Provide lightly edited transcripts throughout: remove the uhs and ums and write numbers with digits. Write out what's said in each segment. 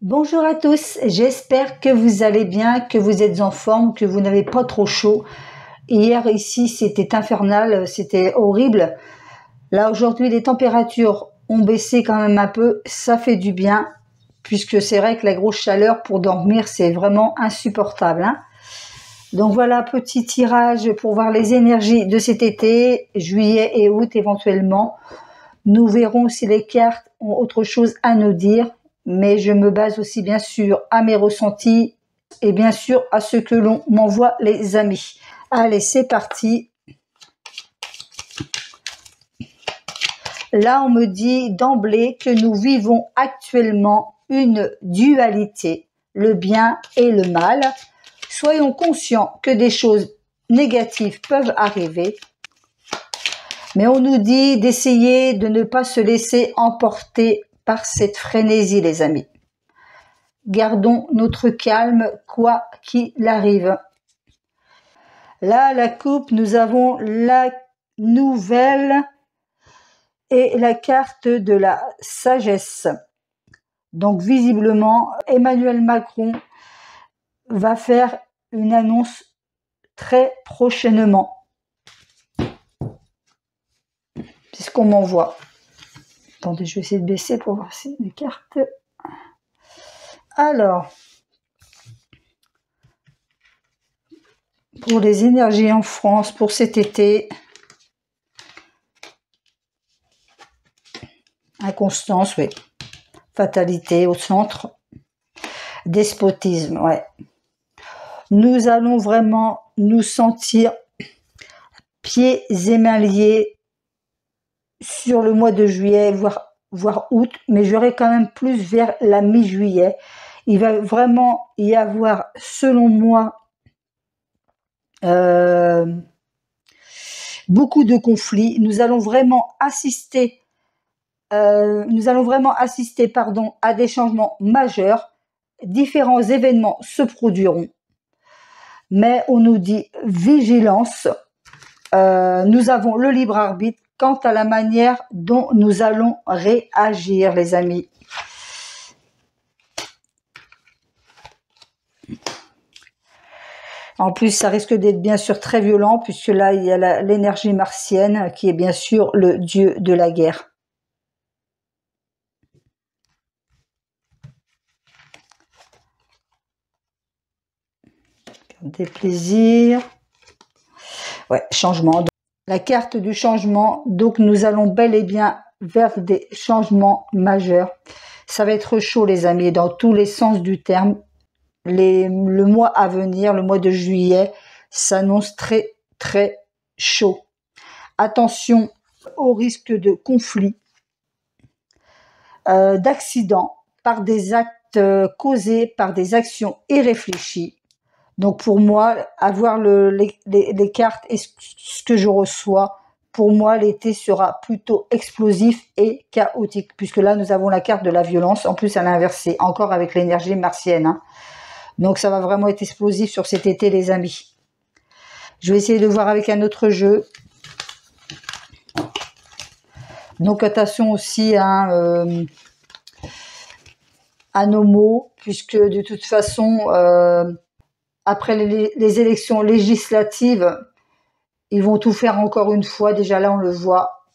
Bonjour à tous, j'espère que vous allez bien, que vous êtes en forme, que vous n'avez pas trop chaud. Hier ici c'était infernal, c'était horrible. Là aujourd'hui les températures ont baissé quand même un peu, ça fait du bien, puisque c'est vrai que la grosse chaleur pour dormir c'est vraiment insupportable. Donc voilà, petit tirage pour voir les énergies de cet été, juillet et août éventuellement. Nous verrons si les cartes ont autre chose à nous dire. Mais je me base aussi bien sûr à mes ressentis et bien sûr à ce que l'on m'envoie les amis. Allez, c'est parti. Là, on me dit d'emblée que nous vivons actuellement une dualité, le bien et le mal. Soyons conscients que des choses négatives peuvent arriver. Mais on nous dit d'essayer de ne pas se laisser emporter par cette frénésie, les amis. Gardons notre calme, quoi qu'il arrive. Là, la coupe, nous avons la nouvelle et la carte de la sagesse. Donc, visiblement, Emmanuel Macron va faire une annonce très prochainement. C'est ce qu'on m'envoie. Attendez, je vais essayer de baisser pour voir si les cartes... Alors, pour les énergies en France, pour cet été, inconstance, oui. Fatalité au centre. Despotisme, ouais. Nous allons vraiment nous sentir pieds et mains liés sur le mois de juillet, voire août, mais j'aurai quand même plus vers la mi-juillet. Il va vraiment y avoir, selon moi, beaucoup de conflits. Nous allons vraiment assister, à des changements majeurs. Différents événements se produiront, mais on nous dit vigilance. Nous avons le libre arbitre quant à la manière dont nous allons réagir, les amis. En plus, ça risque d'être bien sûr très violent, puisque là, il y a l'énergie martienne, qui est bien sûr le dieu de la guerre. Des plaisirs. Ouais, changement. La carte du changement, donc nous allons bel et bien vers des changements majeurs. Ça va être chaud, les amis, dans tous les sens du terme. Le mois à venir, le mois de juillet, s'annonce très très chaud. Attention au risque de conflit, d'accidents, par des actes causés par des actions irréfléchies. Donc pour moi, avoir les cartes et ce que je reçois, pour moi l'été sera plutôt explosif et chaotique, puisque là nous avons la carte de la violence, en plus à l'inversé, encore avec l'énergie martienne. Donc ça va vraiment être explosif sur cet été, les amis. Je vais essayer de voir avec un autre jeu. Donc attention aussi à nos mots, puisque de toute façon, après les élections législatives, ils vont tout faire encore une fois, déjà là on le voit,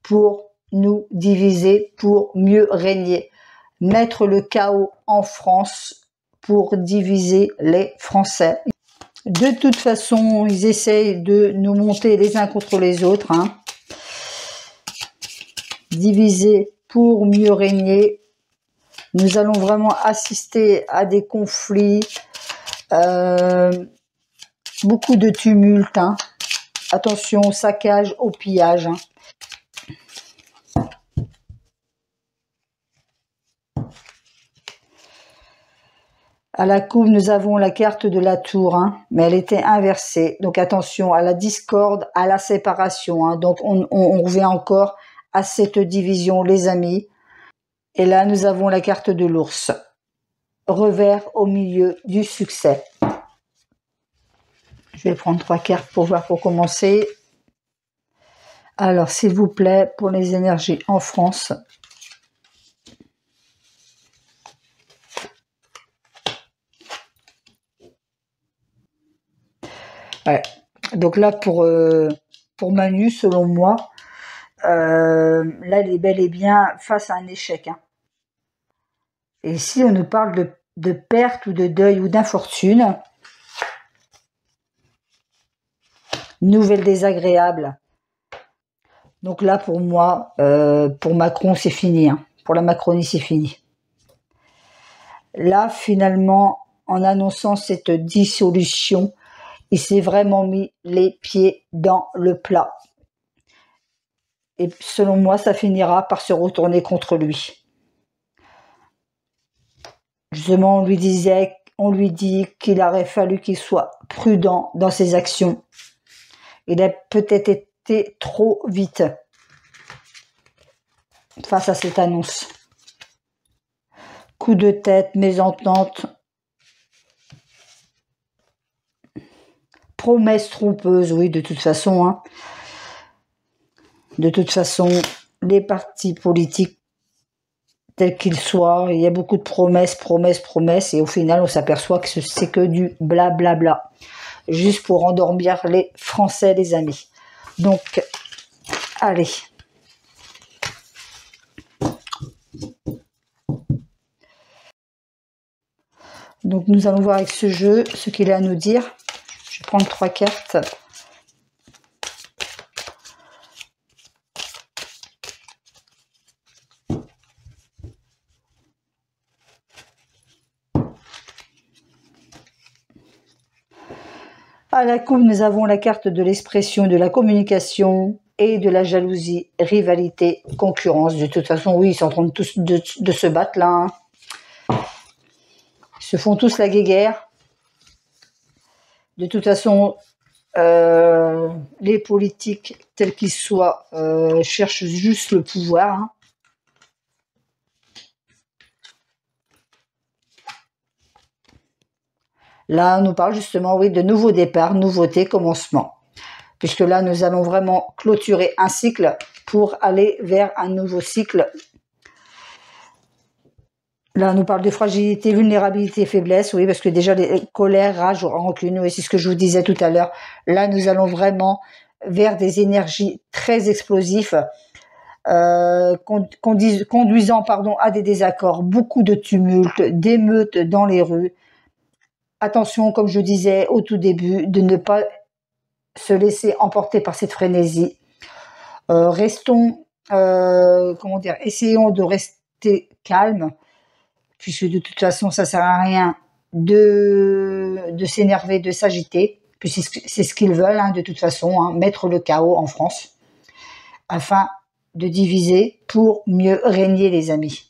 pour nous diviser, pour mieux régner. Mettre le chaos en France pour diviser les Français. De toute façon, ils essayent de nous monter les uns contre les autres. Diviser pour mieux régner. Nous allons vraiment assister à des conflits, beaucoup de tumultes. Attention au saccage, au pillage. À la coupe, nous avons la carte de la tour, mais elle était inversée. Donc attention à la discorde, à la séparation. Donc on revient encore à cette division, les amis. Et là, nous avons la carte de l'ours. Revers au milieu du succès. Je vais prendre 3 cartes pour voir, pour commencer. Alors, s'il vous plaît, pour les énergies en France. Ouais. Donc là, pour Manu, selon moi, là, elle est bel et bien face à un échec. Hein. Et si on nous parle de perte ou de deuil ou d'infortune, nouvelle désagréable. Donc là, pour moi, pour Macron, c'est fini. Hein. Pour la Macronie, c'est fini. Là, finalement, en annonçant cette dissolution, il s'est vraiment mis les pieds dans le plat. Et selon moi, ça finira par se retourner contre lui. Justement, on lui dit qu'il aurait fallu qu'il soit prudent dans ses actions. Il a peut-être été trop vite face à cette annonce. Coup de tête, mésentente, promesse trompeuse, oui, de toute façon. Hein. De toute façon, les partis politiques, tels qu'ils soient, il y a beaucoup de promesses, et au final, on s'aperçoit que c'est que du blablabla. Juste pour endormir les Français, les amis. Donc, allez. Donc, nous allons voir avec ce jeu ce qu'il a à nous dire. Je vais prendre 3 cartes. À la coupe, nous avons la carte de l'expression, de la communication et de la jalousie, rivalité, concurrence. De toute façon, oui, ils sont en train de se battre là. Hein. Ils se font tous la guéguerre. De toute façon, les politiques, tels qu'ils soient, cherchent juste le pouvoir. Hein. Là, on nous parle justement, oui, de nouveaux départs, nouveautés, commencement. Puisque là, nous allons vraiment clôturer un cycle pour aller vers un nouveau cycle. Là, on nous parle de fragilité, vulnérabilité, faiblesse, oui, parce que déjà, les colères, rage, rancune, oui, c'est ce que je vous disais tout à l'heure. Là, nous allons vraiment vers des énergies très explosives, conduisant à des désaccords, beaucoup de tumultes, d'émeutes dans les rues. Attention, comme je disais au tout début, de ne pas se laisser emporter par cette frénésie. Essayons de rester calme, puisque de toute façon, ça sert à rien de s'énerver, de s'agiter, puisque c'est ce qu'ils veulent, hein, de toute façon, hein, mettre le chaos en France, afin de diviser pour mieux régner, les amis.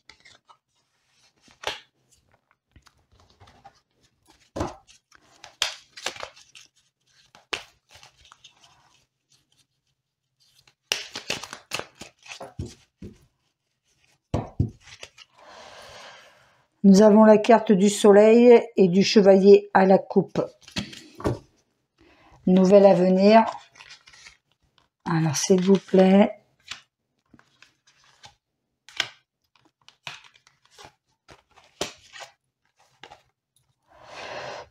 Nous avons la carte du soleil et du chevalier à la coupe. Nouvelle à venir. Alors, s'il vous plaît.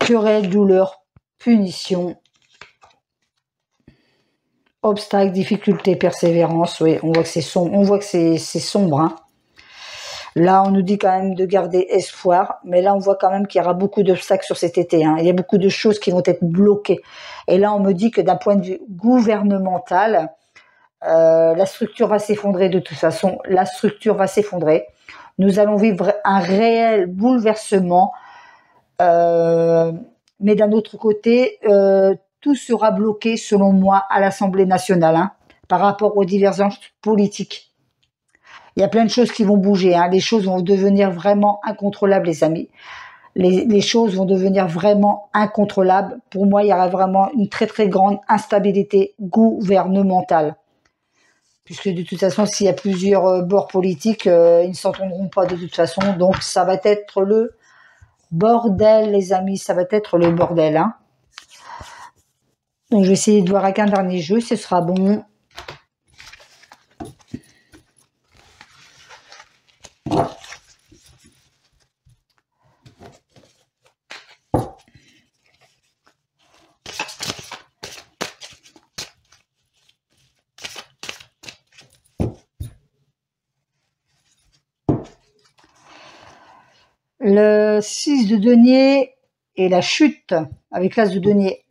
Querelle, douleur, punition. Obstacle, difficulté, persévérance. Oui, on voit que c'est sombre. On voit que c'est sombre. Hein. Là, on nous dit quand même de garder espoir, mais là, on voit quand même qu'il y aura beaucoup d'obstacles sur cet été. Hein. Il y a beaucoup de choses qui vont être bloquées. Et là, on me dit que d'un point de vue gouvernemental, la structure va s'effondrer de toute façon. La structure va s'effondrer. Nous allons vivre un réel bouleversement. Mais d'un autre côté, tout sera bloqué, selon moi, à l'Assemblée nationale, hein, par rapport aux divergences politiques. Il y a plein de choses qui vont bouger. Hein. Les choses vont devenir vraiment incontrôlables, les amis. Les choses vont devenir vraiment incontrôlables. Pour moi, il y aura vraiment une très très grande instabilité gouvernementale. Puisque de toute façon, s'il y a plusieurs bords politiques, ils ne s'entendront pas de toute façon. Donc, ça va être le bordel, les amis. Ça va être le bordel. Hein. Donc, je vais essayer de voir avec un dernier jeu. Ce sera bon. Le 6 de denier et la chute avec l'as de denier.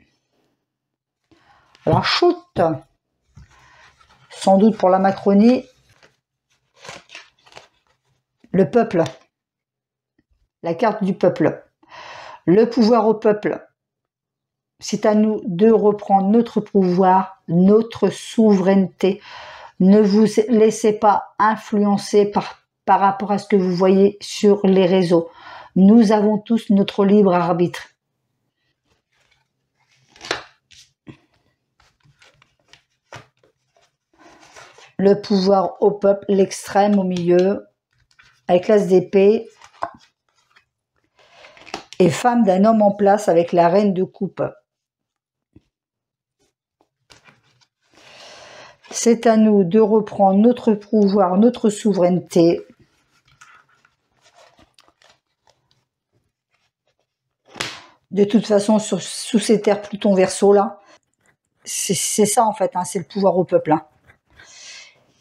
La chute, sans doute pour la Macronie. Le peuple, la carte du peuple. Le pouvoir au peuple. C'est à nous de reprendre notre pouvoir, notre souveraineté. Ne vous laissez pas influencer par rapport à ce que vous voyez sur les réseaux. Nous avons tous notre libre arbitre. Le pouvoir au peuple, l'extrême au milieu, avec l'as d'épée. Et femme d'un homme en place avec la reine de coupe. C'est à nous de reprendre notre pouvoir, notre souveraineté. De toute façon, sous ces terres Pluton Verseau là, c'est ça en fait, hein, c'est le pouvoir au peuple. Hein.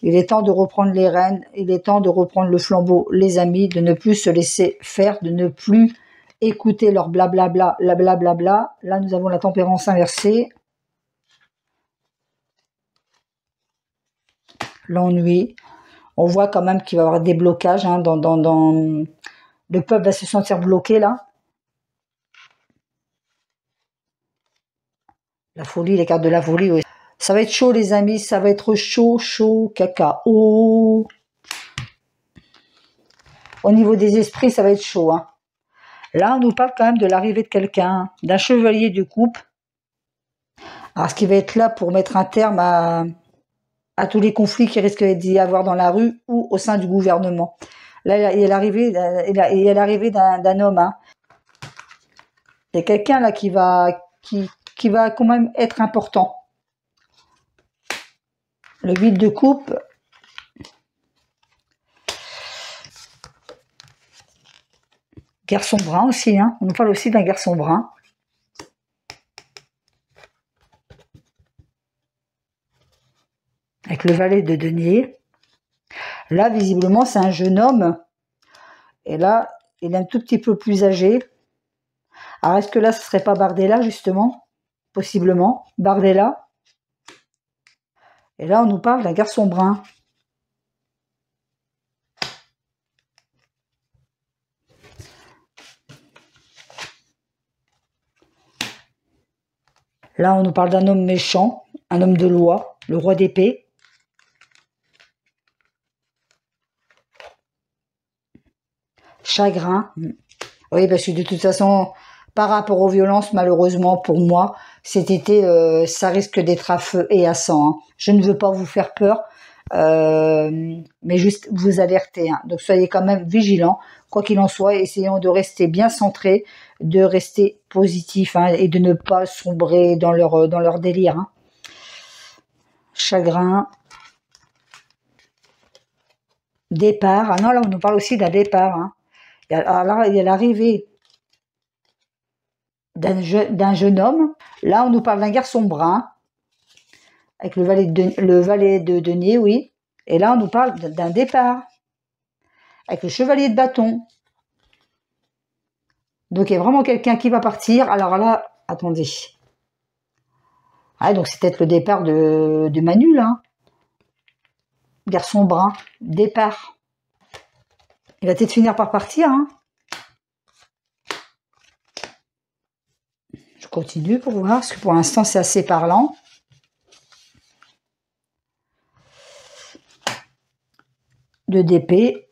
Il est temps de reprendre les rênes, il est temps de reprendre le flambeau, les amis, de ne plus se laisser faire, de ne plus écouter leur blablabla, la blablabla. Là, nous avons la tempérance inversée. L'ennui. On voit quand même qu'il va y avoir des blocages. Hein, le peuple va se sentir bloqué là. La folie, les cartes de la folie, oui. Ça va être chaud les amis, ça va être chaud, chaud, cacao. Au niveau des esprits, ça va être chaud. Hein. Là, on nous parle quand même de l'arrivée de quelqu'un, d'un chevalier de coupe. Alors, ce qui va être là pour mettre un terme à tous les conflits qui risquent d'y avoir dans la rue ou au sein du gouvernement. Là, il y a l'arrivée d'un homme. Hein. Il y a quelqu'un là qui va quand même être important. Le 8 de coupe. Garçon brun aussi, hein. On nous parle aussi d'un garçon brun. Avec le valet de denier. Là, visiblement, c'est un jeune homme. Et là, il est un tout petit peu plus âgé. Alors, est-ce que là, ce serait pas Bardella, justement? Possiblement. Bardella. Et là, on nous parle d'un garçon brun. Là, on nous parle d'un homme méchant, un homme de loi, le roi d'épée. Chagrin. Oui, parce que de toute façon, par rapport aux violences, malheureusement, pour moi, cet été, ça risque d'être à feu et à sang. Hein. Je ne veux pas vous faire peur, mais juste vous alerter. Hein. Donc, soyez quand même vigilants. Quoi qu'il en soit, essayons de rester bien centrés, de rester positifs hein, et de ne pas sombrer dans leur délire. Hein. Chagrin. Départ. Ah non, là, on nous parle aussi d'un départ. Hein. Alors là, il y a l'arrivée d'un jeune homme. Là, on nous parle d'un garçon brun, avec le valet de denier, oui. Et là, on nous parle d'un départ, avec le chevalier de bâton. Donc, il y a vraiment quelqu'un qui va partir. Alors là, attendez. Ah, donc c'est peut-être le départ de Manu, là. Garçon brun, départ. Il va peut-être finir par partir, hein. Je continue pour voir, parce que pour l'instant, c'est assez parlant. De d'épée,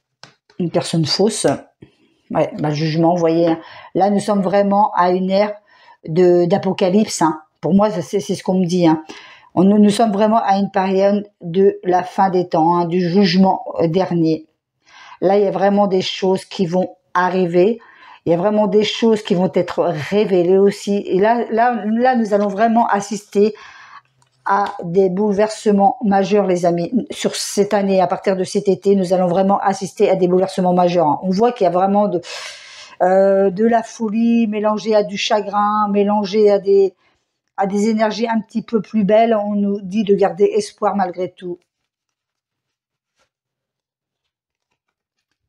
une personne fausse. Ouais, bah, jugement, vous voyez. Là, nous sommes vraiment à une ère d'apocalypse. Hein. Pour moi, c'est ce qu'on me dit. Hein. Nous sommes vraiment à une période de la fin des temps, hein, du jugement dernier. Là, il y a vraiment des choses qui vont arriver. Il y a vraiment des choses qui vont être révélées aussi. Et là, nous allons vraiment assister à des bouleversements majeurs, les amis. Sur cette année, à partir de cet été, nous allons vraiment assister à des bouleversements majeurs. On voit qu'il y a vraiment de la folie mélangée à du chagrin, mélangée à des énergies un petit peu plus belles. On nous dit de garder espoir malgré tout.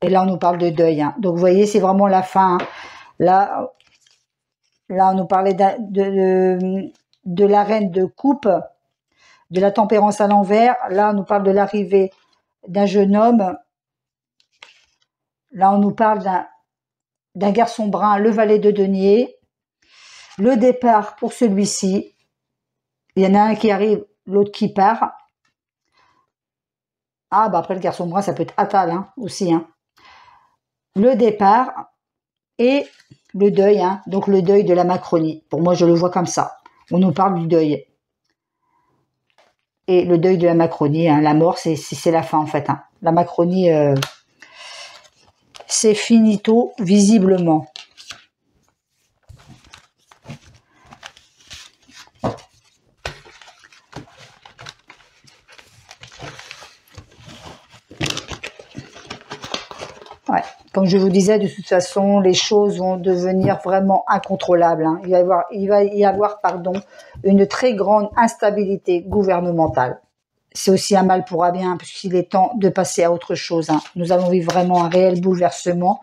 Et là, on nous parle de deuil. Hein. Donc, vous voyez, c'est vraiment la fin. Hein. Là, on nous parlait de la reine de coupe, de la tempérance à l'envers. Là, on nous parle de l'arrivée d'un jeune homme. Là, on nous parle d'un garçon brun, le valet de denier. Le départ pour celui-ci. Il y en a un qui arrive, l'autre qui part. Ah, bah après, le garçon brun, ça peut être Atal hein, aussi. Hein. Le départ et le deuil. Hein, donc, le deuil de la Macronie. Pour moi, je le vois comme ça. On nous parle du deuil. Et le deuil de la Macronie, hein, la mort, c'est la fin en fait. Hein. La Macronie, c'est finito, visiblement. Ouais. Comme je vous disais, de toute façon, les choses vont devenir vraiment incontrôlables. Hein. Il va y avoir, une très grande instabilité gouvernementale. C'est aussi un mal pour un bien, puisqu'il est temps de passer à autre chose. Hein. Nous allons vivre vraiment un réel bouleversement.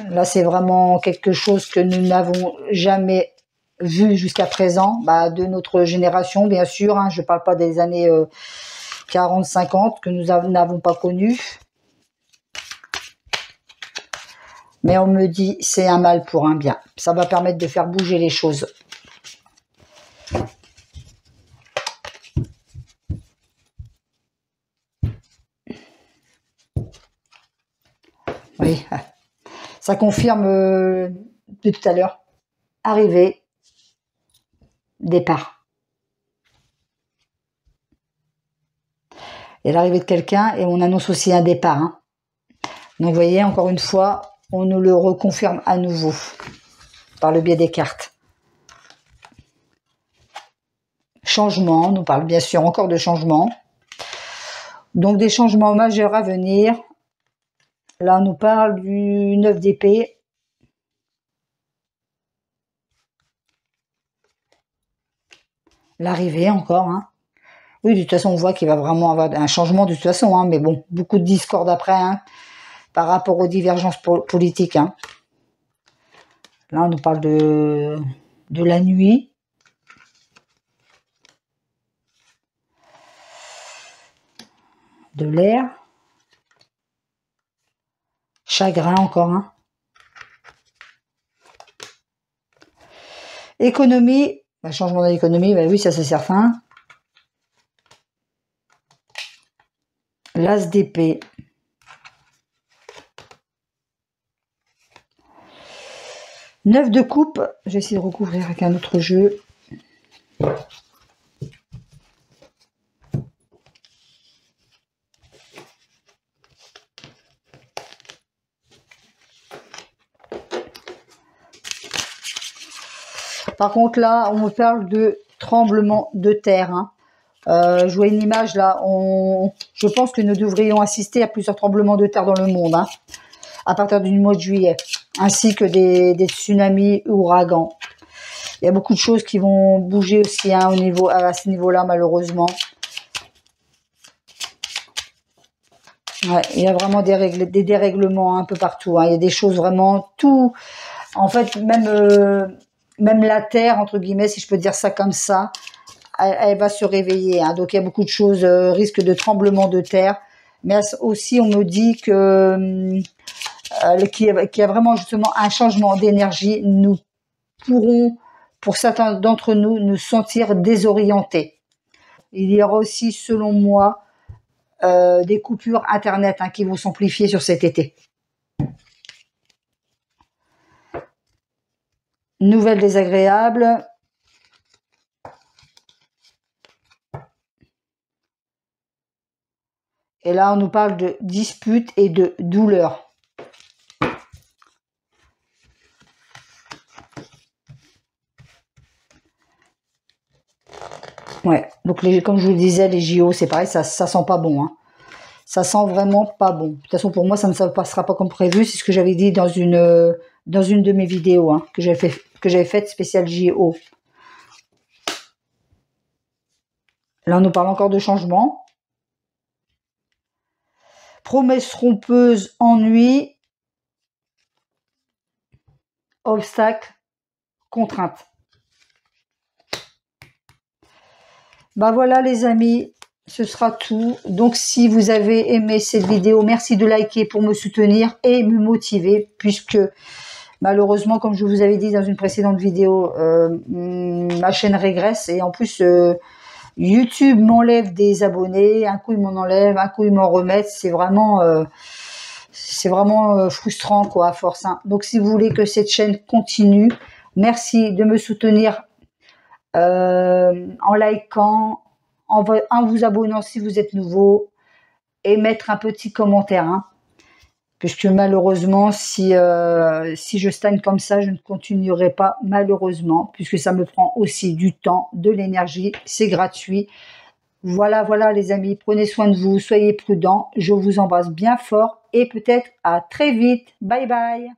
Là, c'est vraiment quelque chose que nous n'avons jamais vu jusqu'à présent, de notre génération, bien sûr. Hein. Je ne parle pas des années 40, 50 que nous n'avons pas connues. Mais on me dit, c'est un mal pour un bien. Ça va permettre de faire bouger les choses. Oui, ça confirme de tout à l'heure. Arrivée, départ. Et l'arrivée de quelqu'un, et on annonce aussi un départ. Hein. Donc vous voyez, encore une fois, on nous le reconfirme à nouveau, par le biais des cartes. Changement, on nous parle bien sûr encore de changement. Donc des changements majeurs à venir. Là, on nous parle du 9 d'épée. L'arrivée encore. Hein. Oui, de toute façon, on voit qu'il va vraiment avoir un changement de toute façon. Hein, mais bon, beaucoup de discorde après hein, par rapport aux divergences politiques. Hein. Là, on nous parle de la nuit. De l'air. Chagrin encore. Hein. Économie. Changement de l'économie, oui, ça c'est certain. L'as d'épée. Neuf de coupe. Je vais essayer de recouvrir avec un autre jeu. Par contre, là, on me parle de tremblement de terre. Hein. Je vois une image là. Je pense que nous devrions assister à plusieurs tremblements de terre dans le monde hein, à partir du mois de juillet, ainsi que des tsunamis ou ouragans. Il y a beaucoup de choses qui vont bouger aussi hein, à ce niveau-là, malheureusement. Ouais, il y a vraiment des dérèglements un peu partout. Hein. Il y a des choses vraiment tout. En fait, même la terre, entre guillemets, si je peux dire ça comme ça, elle va se réveiller. Hein. Donc, il y a beaucoup de choses, risque de tremblement de terre. Mais aussi, on me dit que qu'il y a vraiment justement un changement d'énergie. Nous pourrons, pour certains d'entre nous, nous sentir désorientés. Il y aura aussi, selon moi, des coupures Internet hein, qui vont s'amplifier sur cet été. Nouvelles désagréables. Et là, on nous parle de disputes et de douleurs. Ouais, donc comme je vous le disais, les JO, c'est pareil, ça sent pas bon. Hein. Ça sent vraiment pas bon. De toute façon, pour moi, ça ne se passera pas comme prévu. C'est ce que j'avais dit dans une de mes vidéos hein, que j'avais faite spéciale JO. Là, on nous parle encore de changement. Promesses trompeuses, ennuis, obstacles, contraintes. Ben voilà les amis, ce sera tout. Donc si vous avez aimé cette vidéo, merci de liker pour me soutenir et me motiver, puisque malheureusement, comme je vous avais dit dans une précédente vidéo, ma chaîne régresse et en plus YouTube m'enlève des abonnés, un coup il m'en enlève, un coup il m'en remet, c'est vraiment frustrant quoi à force. Hein. Donc si vous voulez que cette chaîne continue, merci de me soutenir en likant, en vous abonnant si vous êtes nouveau et mettre un petit commentaire. Hein, puisque malheureusement, si je stagne comme ça, je ne continuerai pas malheureusement, puisque ça me prend aussi du temps, de l'énergie, c'est gratuit. Voilà les amis, prenez soin de vous, soyez prudents, je vous embrasse bien fort et peut-être à très vite. Bye bye.